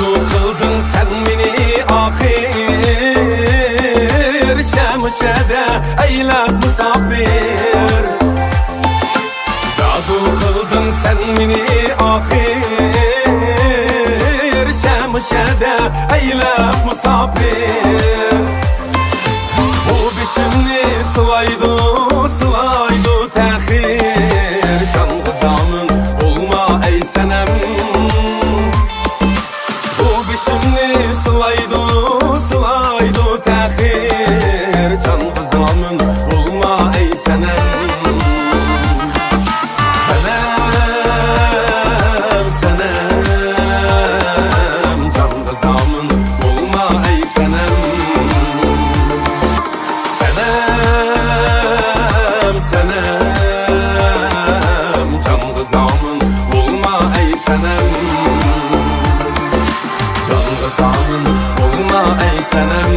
Cadu kıldın sen beni ahir, şemşede eyle musafir. Cadu kıldın sen beni ahir, şemşede eyle musafir. Bu biçimni sılaydı sılaydı tehir, can kızamın olma ey senem. Bu biçimni sılaydı sılaydı tehir, can kızamın olma ey senem. Senem, senem, can kızamın olma ey senem. Senem, senem, can kızamın olma ey senem. Can kızamın olma ey senem.